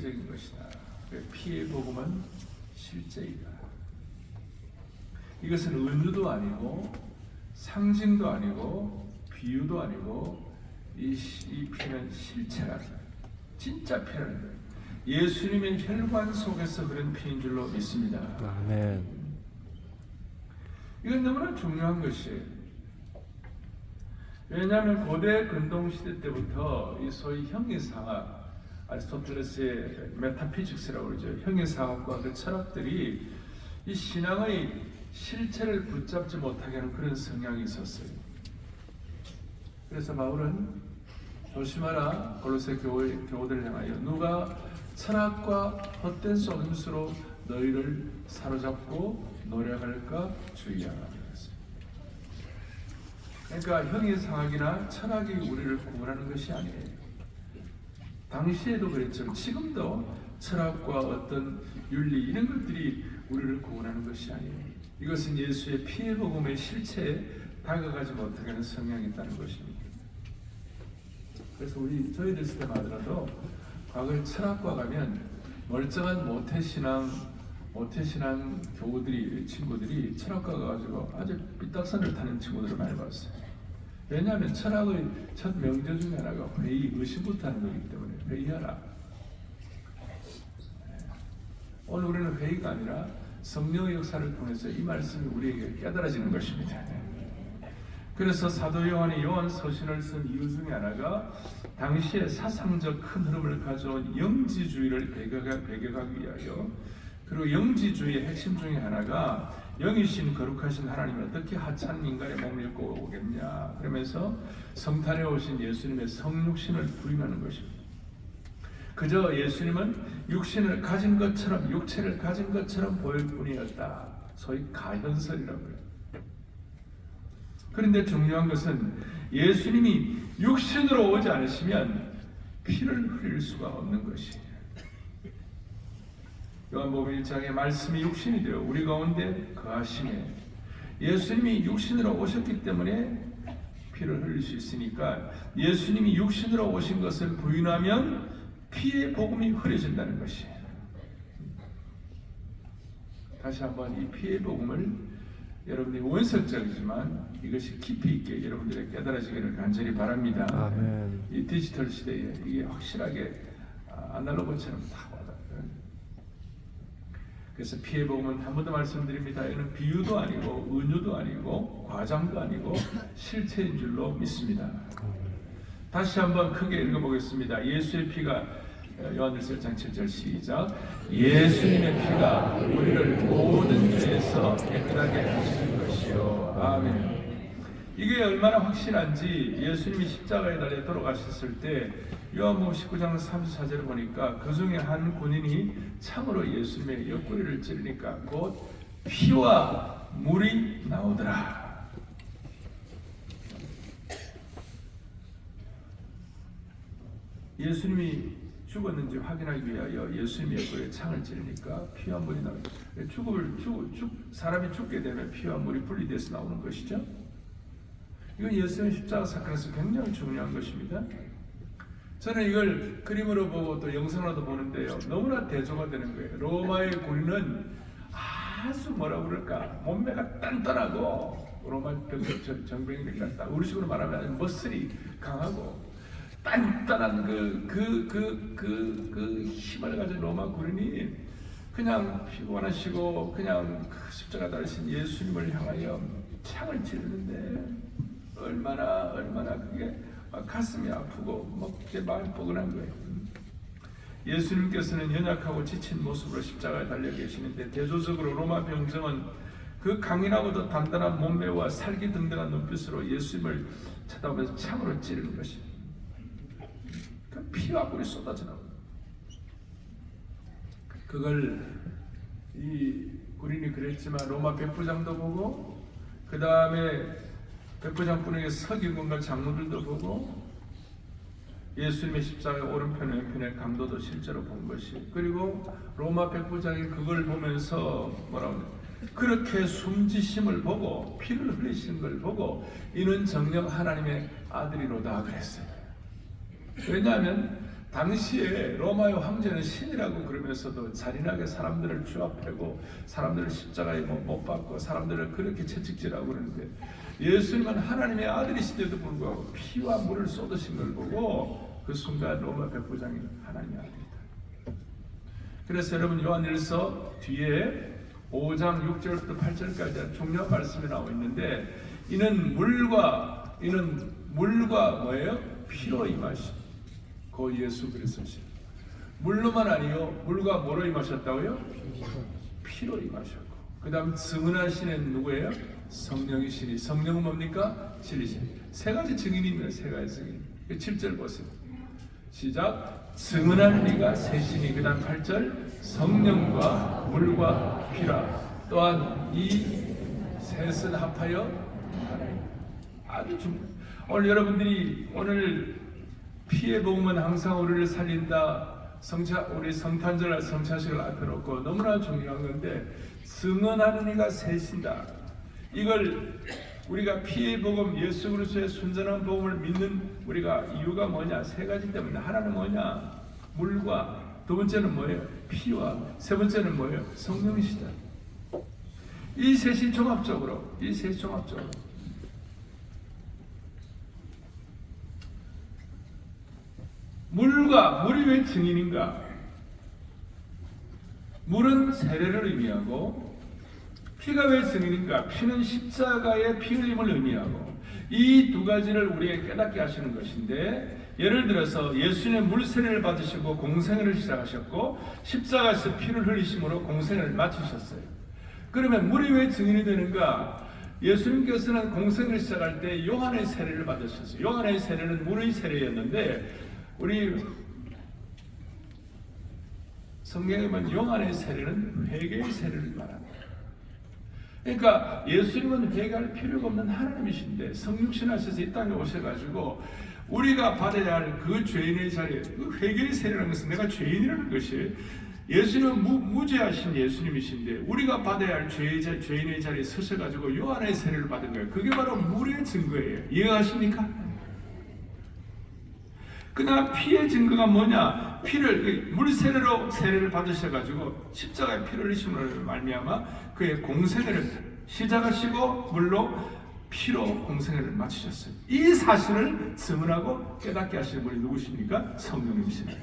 적인 것이다. 피의 복음은 실제이다. 이것은 은유도 아니고 상징도 아니고 비유도 아니고 이 피는 실체라. 진짜 피라는 거예요. 예수님의 혈관 속에서 흐른 피인 줄로 믿습니다. 아멘. 이건 너무나 중요한 것이에요. 왜냐하면 고대 근동시대 때부터 이 소위 형이상학, 아리스토텔레스의 메타피직스라고 그러죠. 형이상학과 그 철학들이 이 신앙의 실체를 붙잡지 못하게 하는 그런 성향이 있었어요. 그래서 바울은 조심하라, 골로새 교우들을 향하여 누가 철학과 헛된 속임수로 너희를 사로잡고 노력할까 주의하라. 그러니까 형이상학이나 철학이 우리를 구원하는 것이 아니에요. 당시에도 그랬죠. 지금도 철학과 어떤 윤리 이런 것들이 우리를 구원하는 것이 아니에요. 이것은 예수의 피의 복음의 실체에 다가가지 못하게 하는 성향이 있다는 것입니다. 그래서 저희들 시대만 하더라도 과거에 철학과 가면 멀쩡한 모태신앙 교우들이 친구들이 철학과 가가지고 아주 삐딱선을 타는 친구들을 많이 봤어요. 왜냐하면 철학의 첫 명제 중에 하나가 의심부터 하는 거기 때문에 회의하라. 오늘 우리는 회의가 아니라 성령의 역사를 통해서 이 말씀이 우리에게 깨달아지는 것입니다. 그래서 사도 요한이 요한 서신을 쓴 이유 중에 하나가 당시의 사상적 큰 흐름을 가져온 영지주의를 배격하기 위하여, 그리고 영지주의의 핵심 중에 하나가 영이신 거룩하신 하나님이 어떻게 하찮은 인간의 몸을 입고 오겠냐 그러면서 성탄에 오신 예수님의 성육신을 부인하는 것입니다. 그저 예수님은 육체를 가진 것처럼 보일 뿐이었다. 소위 가현설이라고 해요. 그런데 중요한 것은 예수님이 육신으로 오지 않으시면 피를 흘릴 수가 없는 것이에요. 요한복음 1장에 말씀이 육신이 되어 우리 가운데 거하시네. 예수님이 육신으로 오셨기 때문에 피를 흘릴 수 있으니까 예수님이 육신으로 오신 것을 부인하면 피의 복음이 흐려진다는 것이에요. 다시 한번 이 피의 복음을 여러분들이 원색적이지만 이것이 깊이 있게 여러분들이 깨달아지기를 간절히 바랍니다. 아멘. 이 디지털 시대에 이게 확실하게 아날로그처럼 다 와닿아요. 그래서 피의 복음은 한 번 더 말씀드립니다. 이는 비유도 아니고 은유도 아니고 과장도 아니고 실체인 줄로 믿습니다. 다시 한번 크게 읽어보겠습니다. 예수의 피가 요한일서 1장 7절 시작. 예수님의 피가 우리를 모든 죄에서 깨끗하게 하시는 것이요. 아멘. 이게 얼마나 확실한지 예수님이 십자가에 달려 돌아가셨을 때 요한복음 19장 34절을 보니까 그 중에 한 군인이 참으로 예수님의 옆구리를 찌르니까 곧 피와 물이 나오더라. 예수님이 죽었는지 확인하기 위하여 예수님의 옆구리에 창을 찌르니까 피와 물이 나옵니다. 사람이 죽게 되면 피와 물이 분리돼서 나오는 것이죠. 이건 예수님의 십자가 사건에서 굉장히 중요한 것입니다. 저는 이걸 그림으로 보고 또 영상으로도 보는데요, 너무나 대조가 되는 거예요. 로마의 군인은 아주 뭐라고 그럴까, 몸매가 단단하고, 로마 정병이니까 딱 우리식으로 말하면 머슬이 강하고 단단한 그 힘을 가진 로마 군인이 그냥 피곤하시고 그냥 십자가 달리신 예수님을 향하여 창을 찌르는데 얼마나 그게 가슴이 아프고 마음이 뻐근한 거예요. 예수님께서는 연약하고 지친 모습으로 십자가에 달려 계시는데 대조적으로 로마 병정은 그 강인하고도 단단한 몸매와 살기등등한 눈빛으로 예수님을 쳐다보면서 창으로 찌르는 것입니다. 그 피와 물이 쏟아져 나옵니다. 그걸 이 군인이 그랬지만 로마 백부장도 보고, 그 다음에 백부장뿐에 서기관과 장로들도 보고, 예수님의 십자가의 오른편 왼편의 강도도 실제로 본 것이, 그리고 로마 백부장이 그걸 보면서 뭐라고 하냐, 그렇게 숨지심을 보고 피를 흘리시는 걸 보고 이는 정녕 하나님의 아들이로다 그랬어요. 왜냐하면 당시에 로마의 황제는 신이라고 그러면서도 잔인하게 사람들을 추압하고 사람들을 십자가에 못 박고 사람들을 그렇게 채찍질하고 그러는데 예수님은 하나님의 아들이신데도 불구하고 피와 물을 쏟으신 걸 보고 그 순간 로마 백부장이 하나님의 아들이다. 그래서 여러분 요한일서 뒤에 5장 6절부터 8절까지 중요한 말씀이 나와 있는데 이는 물과 뭐예요? 피로 임하신 그 예수 그리스도시. 물로만 아니요 물과 뭐로 임하셨다고요? 피로 임하셨고 그 다음 증언하시는 누구예요? 성령이시니. 성령은 뭡니까? 진리신. 세 가지 증인입니다. 세 가지 증인. 7절 보세요. 시작. 증언하는 이가 셋이니. 그 다음 8절 성령과 물과 피라. 또한 이 셋은 합하여 아주 오늘 여러분들이 오늘 피의 복음은 항상 우리를 살린다. 우리 성탄절 성찬식을 앞에 놓고 너무나 중요한 건데 증언하는 이가 셋이다. 이걸 우리가 피의 복음 예수 그리스도의 순전한 복음을 믿는 우리가 이유가 뭐냐? 세 가지 때문에. 하나는 뭐냐? 물과, 두 번째는 뭐예요? 피와, 세 번째는 뭐예요? 성령이시다. 이 셋이 종합적으로 물이 왜 증인인가? 물은 세례를 의미하고 피가 왜 증인인가? 피는 십자가의 피 흘림을 의미하고 이 두 가지를 우리에게 깨닫게 하시는 것인데 예를 들어서 예수님의 물 세례를 받으시고 공생애를 시작하셨고 십자가에서 피를 흘리심으로 공생애를 마치셨어요. 그러면 물이 왜 증인이 되는가? 예수님께서는 공생애를 시작할 때 요한의 세례를 받으셨어요. 요한의 세례는 물의 세례였는데 우리 성경에 보면 요한의 세례는 회개의 세례를 말합니다. 그러니까 예수님은 회개할 필요가 없는 하나님이신데 성육신하셔서 이 땅에 오셔가지고 우리가 받아야 할 그 죄인의 자리에 그 회개의 세례라는 것은 내가 죄인이라는 것이 예수님은 무죄하신 예수님이신데 우리가 받아야 할 죄인의 자리에 서셔가지고 요한의 세례를 받은 거예요. 그게 바로 물의 증거예요. 이해하십니까? 그러나 피의 증거가 뭐냐? 물세례로 세례를 받으셔가지고 십자가에 피를 흘리심으로 말미암아 그의 공생애를 시작하시고 물로 피로 공생애를 마치셨어요. 이 사실을 증언하고 깨닫게 하시는 분이 누구십니까? 성령님이십니다.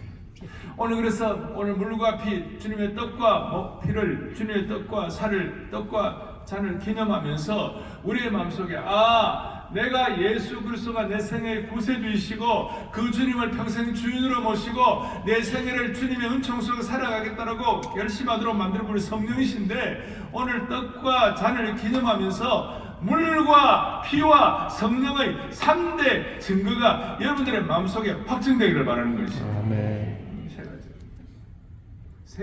오늘 물과 피, 주님의 떡과 피를, 주님의 떡과 살을, 떡과 잔을 기념하면서 우리의 마음속에 내가 예수 그리스도가 내 생애의 구세주이시고 그 주님을 평생 주인으로 모시고 내 생애를 주님의 은총 속에 살아가겠다라고 결심하도록 만들어 버린 성령이신데 오늘 떡과 잔을 기념하면서 물과 피와 성령의 3대 증거가 여러분들의 마음속에 확증되기를 바라는 것이죠.